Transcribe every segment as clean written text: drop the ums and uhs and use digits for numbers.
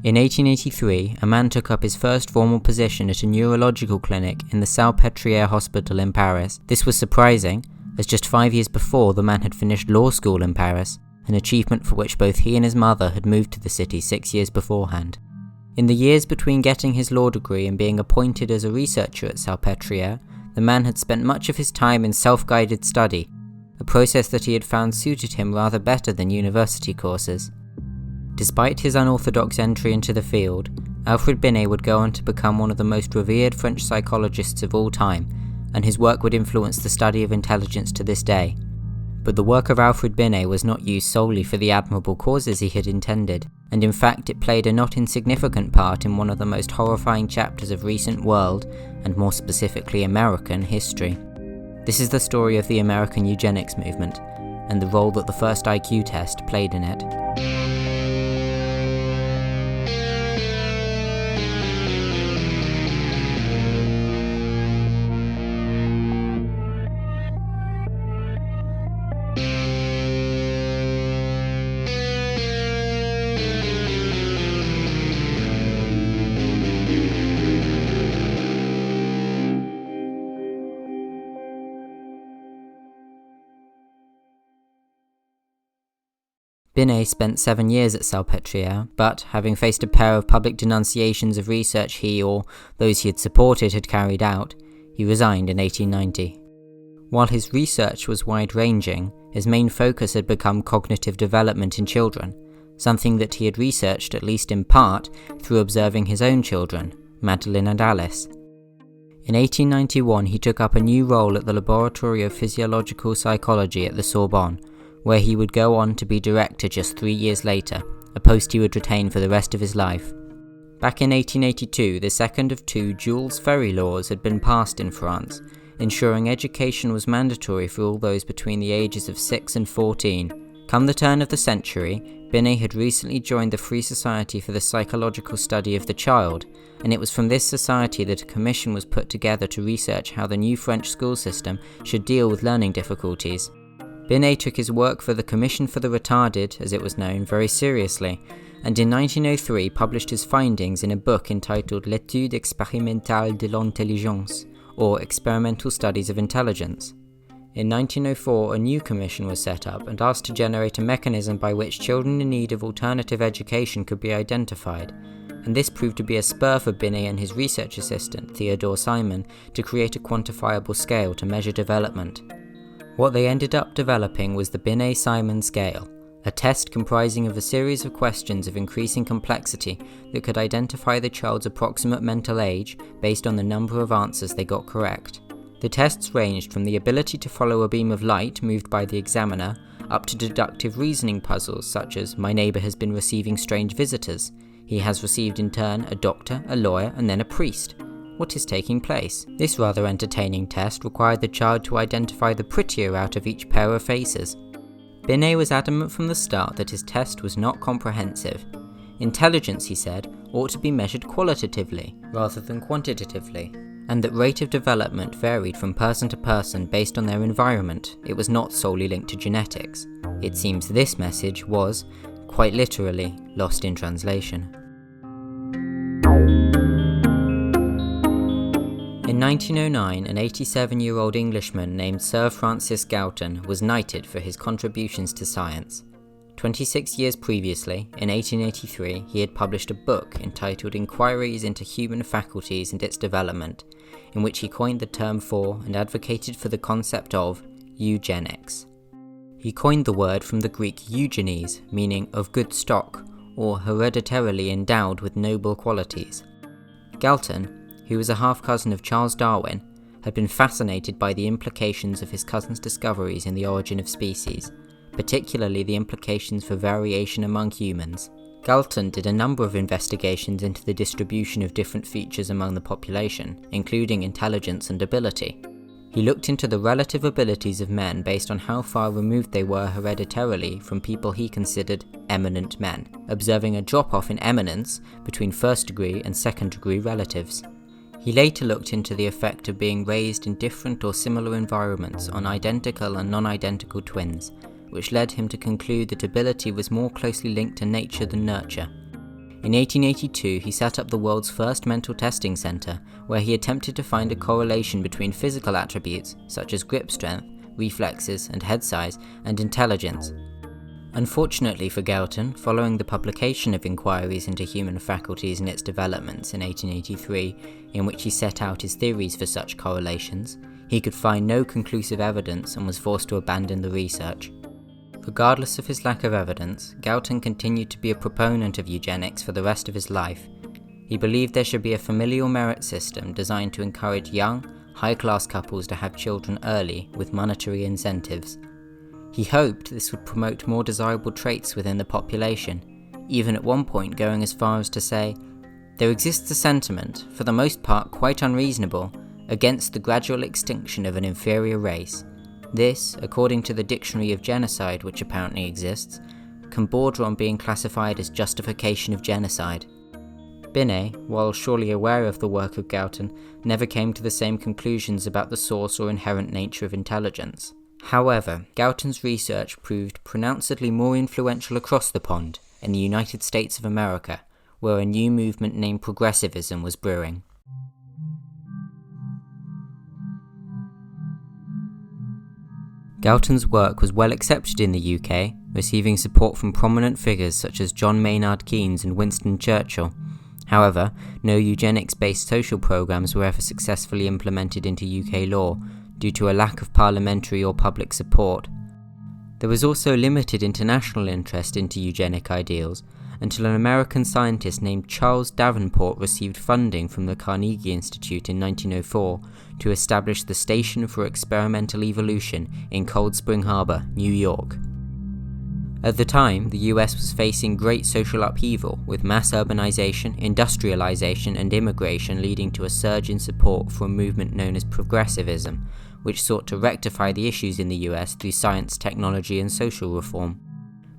In 1883, a man took up his first formal position at a neurological clinic in the Salpêtrière Hospital in Paris. This was surprising, as just 5 years before the man had finished law school in Paris, an achievement for which both he and his mother had moved to the city 6 years beforehand. In the years between getting his law degree and being appointed as a researcher at Salpêtrière, the man had spent much of his time in self-guided study, a process that he had found suited him rather better than university courses. Despite his unorthodox entry into the field, Alfred Binet would go on to become one of the most revered French psychologists of all time, and his work would influence the study of intelligence to this day. But the work of Alfred Binet was not used solely for the admirable causes he had intended, and in fact it played a not insignificant part in one of the most horrifying chapters of recent world, and more specifically American, history. This is the story of the American Eugenics Movement, and the role that the first IQ test played in it. Binet spent 7 years at Salpêtrière, but, having faced a pair of public denunciations of research he or those he had supported had carried out, he resigned in 1890. While his research was wide-ranging, his main focus had become cognitive development in children, something that he had researched at least in part through observing his own children, Madeleine and Alice. In 1891 he took up a new role at the Laboratory of Physiological Psychology at the Sorbonne, where he would go on to be director just 3 years later, a post he would retain for the rest of his life. Back in 1882, the second of 2 Jules Ferry laws had been passed in France, ensuring education was mandatory for all those between the ages of 6 and 14. Come the turn of the century, Binet had recently joined the Free Society for the Psychological Study of the Child, and it was from this society that a commission was put together to research how the new French school system should deal with learning difficulties. Binet took his work for the Commission for the Retarded, as it was known, very seriously, and in 1903 published his findings in a book entitled L'étude expérimentale de l'intelligence, or Experimental Studies of Intelligence. In 1904 a new commission was set up and asked to generate a mechanism by which children in need of alternative education could be identified, and this proved to be a spur for Binet and his research assistant, Theodore Simon, to create a quantifiable scale to measure development. What they ended up developing was the Binet-Simon scale, a test comprising of a series of questions of increasing complexity that could identify the child's approximate mental age based on the number of answers they got correct. The tests ranged from the ability to follow a beam of light moved by the examiner, up to deductive reasoning puzzles such as "My neighbour has been receiving strange visitors. He has received in turn a doctor, a lawyer, and then a priest. What is taking place?" This rather entertaining test required the child to identify the prettier out of each pair of faces. Binet was adamant from the start that his test was not comprehensive. Intelligence, he said, ought to be measured qualitatively, rather than quantitatively, and that rate of development varied from person to person based on their environment. It was not solely linked to genetics. It seems this message was, quite literally, lost in translation. In 1909, an 87-year-old Englishman named Sir Francis Galton was knighted for his contributions to science. 26 years previously, in 1883, he had published a book entitled Inquiries into Human Faculties and Its Development, in which he coined the term for and advocated for the concept of eugenics. He coined the word from the Greek eugenes, meaning of good stock, or hereditarily endowed with noble qualities. Galton, who was a half-cousin of Charles Darwin, had been fascinated by the implications of his cousin's discoveries in the origin of species, particularly the implications for variation among humans. Galton did a number of investigations into the distribution of different features among the population, including intelligence and ability. He looked into the relative abilities of men based on how far removed they were hereditarily from people he considered eminent men, observing a drop-off in eminence between first-degree and second-degree relatives. He later looked into the effect of being raised in different or similar environments on identical and non-identical twins, which led him to conclude that ability was more closely linked to nature than nurture. In 1882, he set up the world's first mental testing center, where he attempted to find a correlation between physical attributes, such as grip strength, reflexes and head size, and intelligence. Unfortunately for Galton, following the publication of Inquiries into Human Faculties and Its Developments in 1883, in which he set out his theories for such correlations, he could find no conclusive evidence and was forced to abandon the research. Regardless of his lack of evidence, Galton continued to be a proponent of eugenics for the rest of his life. He believed there should be a familial merit system designed to encourage young, high-class couples to have children early with monetary incentives. He hoped this would promote more desirable traits within the population, even at one point going as far as to say, "There exists a sentiment, for the most part quite unreasonable, against the gradual extinction of an inferior race. This, according to the dictionary of genocide which apparently exists, can border on being classified as justification of genocide." Binet, while surely aware of the work of Galton, never came to the same conclusions about the source or inherent nature of intelligence. However, Galton's research proved pronouncedly more influential across the pond, in the United States of America, where a new movement named progressivism was brewing. Galton's work was well accepted in the UK, receiving support from prominent figures such as John Maynard Keynes and Winston Churchill. However, no eugenics-based social programs were ever successfully implemented into UK law, due to a lack of parliamentary or public support. There was also limited international interest into eugenic ideals, until an American scientist named Charles Davenport received funding from the Carnegie Institute in 1904 to establish the Station for Experimental Evolution in Cold Spring Harbor, New York. At the time, the US was facing great social upheaval, with mass urbanization, industrialization, and immigration leading to a surge in support for a movement known as progressivism, which sought to rectify the issues in the US through science, technology, and social reform.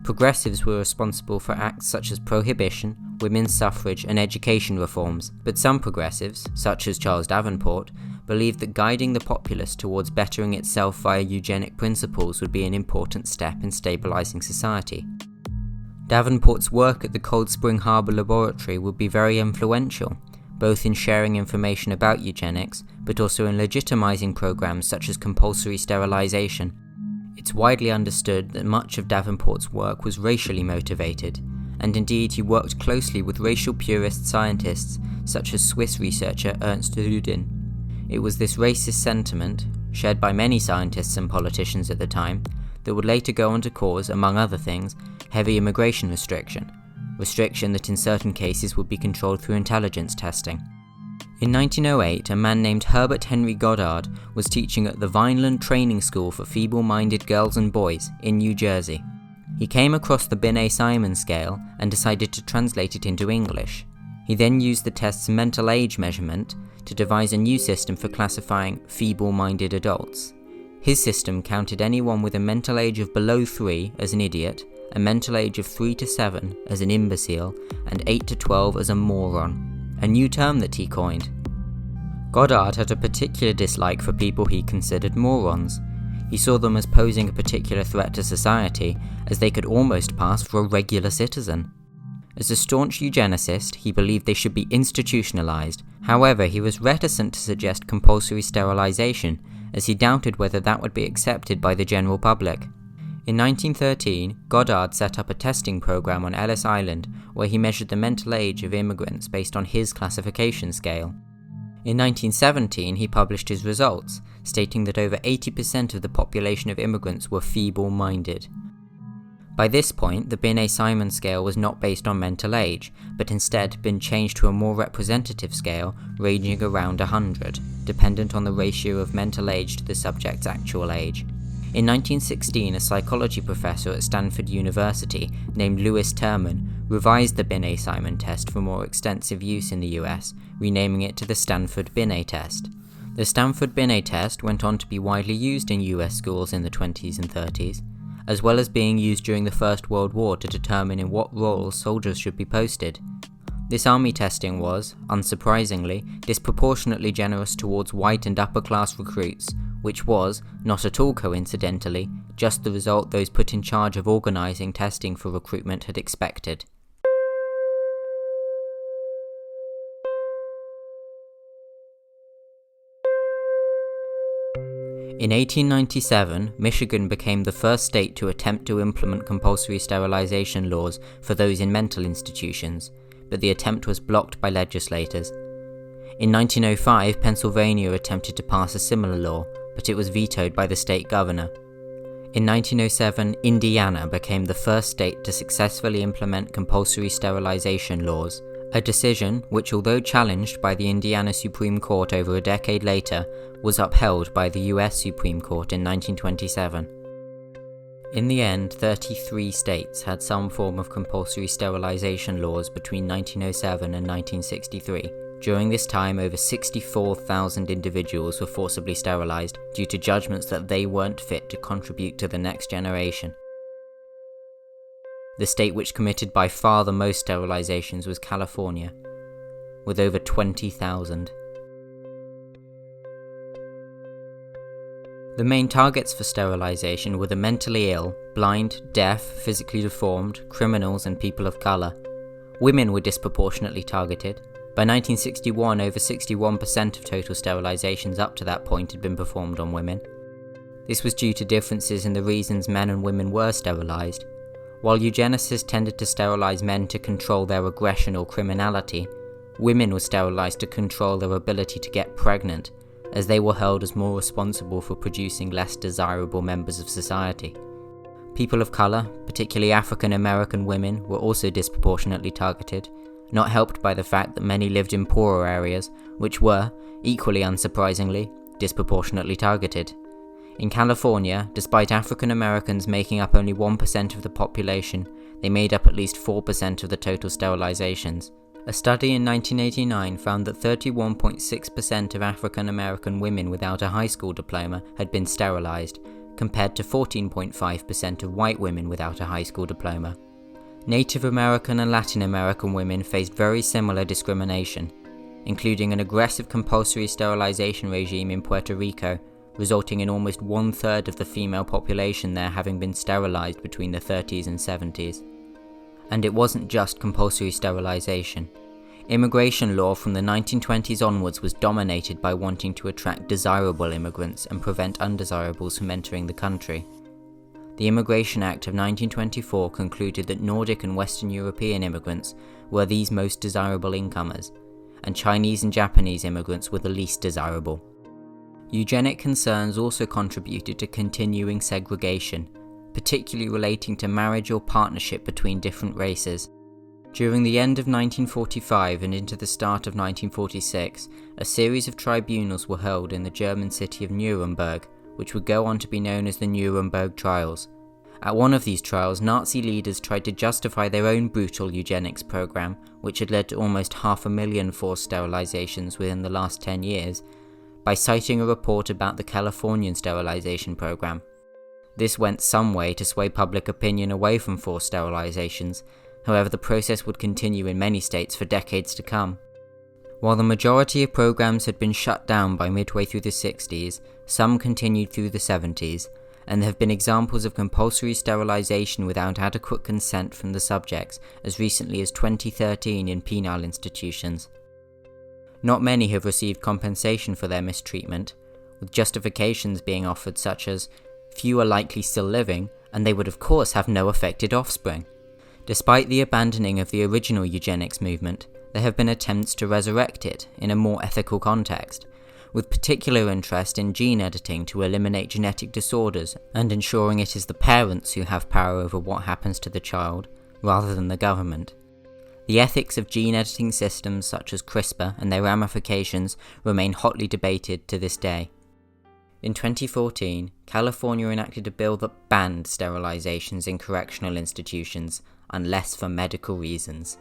Progressives were responsible for acts such as prohibition, women's suffrage, and education reforms, but some progressives, such as Charles Davenport, believed that guiding the populace towards bettering itself via eugenic principles would be an important step in stabilizing society. Davenport's work at the Cold Spring Harbor Laboratory would be very influential, both in sharing information about eugenics, but also in legitimizing programs such as compulsory sterilisation. It's widely understood that much of Davenport's work was racially motivated, and indeed he worked closely with racial purist scientists such as Swiss researcher Ernst Rudin. It was this racist sentiment, shared by many scientists and politicians at the time, that would later go on to cause, among other things, heavy immigration restriction that in certain cases would be controlled through intelligence testing. In 1908, a man named Herbert Henry Goddard was teaching at the Vineland Training School for Feeble-Minded Girls and Boys in New Jersey. He came across the Binet-Simon scale and decided to translate it into English. He then used the test's mental age measurement to devise a new system for classifying feeble-minded adults. His system counted anyone with a mental age of below 3 as an idiot, a mental age of 3 to 7 as an imbecile, and 8 to 12 as a moron, a new term that he coined. Goddard had a particular dislike for people he considered morons. He saw them as posing a particular threat to society, as they could almost pass for a regular citizen. As a staunch eugenicist, he believed they should be institutionalized. However, he was reticent to suggest compulsory sterilisation, as he doubted whether that would be accepted by the general public. In 1913, Goddard set up a testing program on Ellis Island, where he measured the mental age of immigrants based on his classification scale. In 1917, he published his results, stating that over 80% of the population of immigrants were feeble-minded. By this point, the Binet-Simon scale was not based on mental age, but instead been changed to a more representative scale ranging around 100, dependent on the ratio of mental age to the subject's actual age. In 1916, a psychology professor at Stanford University named Louis Terman revised the Binet-Simon test for more extensive use in the US, renaming it to the Stanford Binet test. The Stanford Binet test went on to be widely used in US schools in the 20s and 30s, as well as being used during the First World War to determine in what roles soldiers should be posted. This army testing was, unsurprisingly, disproportionately generous towards white and upper-class recruits, which was, not at all coincidentally, just the result those put in charge of organising testing for recruitment had expected. In 1897, Michigan became the first state to attempt to implement compulsory sterilization laws for those in mental institutions, but the attempt was blocked by legislators. In 1905, Pennsylvania attempted to pass a similar law, but it was vetoed by the state governor. In 1907, Indiana became the first state to successfully implement compulsory sterilization laws, a decision which, although challenged by the Indiana Supreme Court over a decade later, was upheld by the US Supreme Court in 1927. In the end, 33 states had some form of compulsory sterilization laws between 1907 and 1963. During this time, over 64,000 individuals were forcibly sterilized due to judgments that they weren't fit to contribute to the next generation. The state which committed by far the most sterilizations was California, with over 20,000. The main targets for sterilization were the mentally ill, blind, deaf, physically deformed, criminals, and people of color. Women were disproportionately targeted. By 1961, over 61% of total sterilizations up to that point had been performed on women. This was due to differences in the reasons men and women were sterilized. While eugenicists tended to sterilize men to control their aggression or criminality, women were sterilized to control their ability to get pregnant, as they were held as more responsible for producing less desirable members of society. People of color, particularly African American women, were also disproportionately targeted, not helped by the fact that many lived in poorer areas, which were, equally unsurprisingly, disproportionately targeted. In California, despite African Americans making up only 1% of the population, they made up at least 4% of the total sterilizations. A study in 1989 found that 31.6% of African American women without a high school diploma had been sterilized, compared to 14.5% of white women without a high school diploma. Native American and Latin American women faced very similar discrimination, including an aggressive compulsory sterilization regime in Puerto Rico, resulting in almost 1/3 of the female population there having been sterilized between the 30s and 70s. And it wasn't just compulsory sterilization. Immigration law from the 1920s onwards was dominated by wanting to attract desirable immigrants and prevent undesirables from entering the country. The Immigration Act of 1924 concluded that Nordic and Western European immigrants were these most desirable incomers, and Chinese and Japanese immigrants were the least desirable. Eugenic concerns also contributed to continuing segregation, particularly relating to marriage or partnership between different races. During the end of 1945 and into the start of 1946, a series of tribunals were held in the German city of Nuremberg, which would go on to be known as the Nuremberg Trials. At one of these trials, Nazi leaders tried to justify their own brutal eugenics program, which had led to almost 500,000 forced sterilizations within the last 10 years, by citing a report about the Californian sterilization program. This went some way to sway public opinion away from forced sterilizations. However, the process would continue in many states for decades to come. While the majority of programs had been shut down by midway through the 60s, some continued through the 70s, and there have been examples of compulsory sterilization without adequate consent from the subjects as recently as 2013 in penal institutions. Not many have received compensation for their mistreatment, with justifications being offered such as, few are likely still living, and they would of course have no affected offspring. Despite the abandoning of the original eugenics movement, there have been attempts to resurrect it in a more ethical context, with particular interest in gene editing to eliminate genetic disorders and ensuring it is the parents who have power over what happens to the child, rather than the government. The ethics of gene editing systems such as CRISPR and their ramifications remain hotly debated to this day. In 2014, California enacted a bill that banned sterilizations in correctional institutions, unless for medical reasons.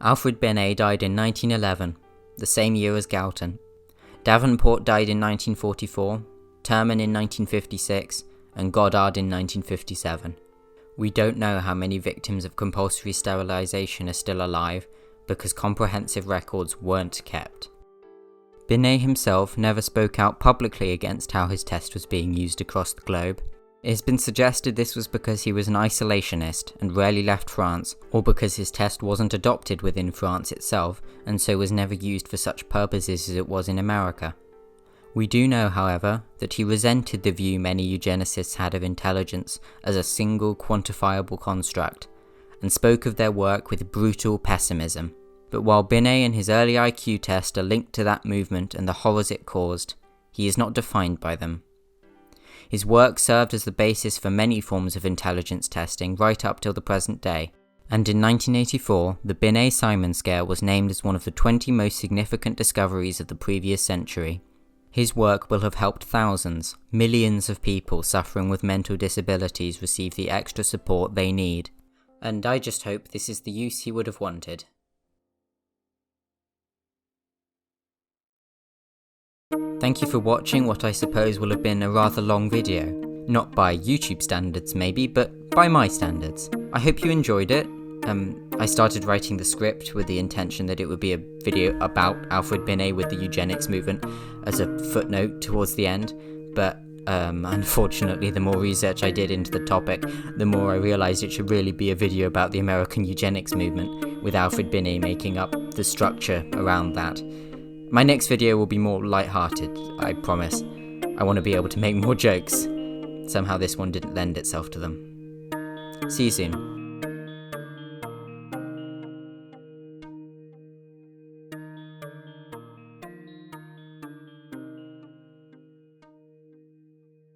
Alfred Binet died in 1911, the same year as Galton. Davenport died in 1944, Terman in 1956, and Goddard in 1957. We don't know how many victims of compulsory sterilization are still alive, because comprehensive records weren't kept. Binet himself never spoke out publicly against how his test was being used across the globe. It has been suggested this was because he was an isolationist and rarely left France, or because his test wasn't adopted within France itself and so was never used for such purposes as it was in America. We do know, however, that he resented the view many eugenicists had of intelligence as a single quantifiable construct, and spoke of their work with brutal pessimism. But while Binet and his early IQ test are linked to that movement and the horrors it caused, he is not defined by them. His work served as the basis for many forms of intelligence testing right up till the present day, and in 1984, the Binet-Simon scale was named as one of the 20 most significant discoveries of the previous century. His work will have helped thousands, millions of people suffering with mental disabilities receive the extra support they need, and I just hope this is the use he would have wanted. Thank you for watching what I suppose will have been a rather long video. Not by YouTube standards maybe, but by my standards. I hope you enjoyed it. I started writing the script with the intention that it would be a video about Alfred Binet with the eugenics movement as a footnote towards the end, but unfortunately the more research I did into the topic, the more I realised it should really be a video about the American Eugenics Movement, with Alfred Binet making up the structure around that. My next video will be more light-hearted, I promise. I want to be able to make more jokes. Somehow this one didn't lend itself to them. See you soon.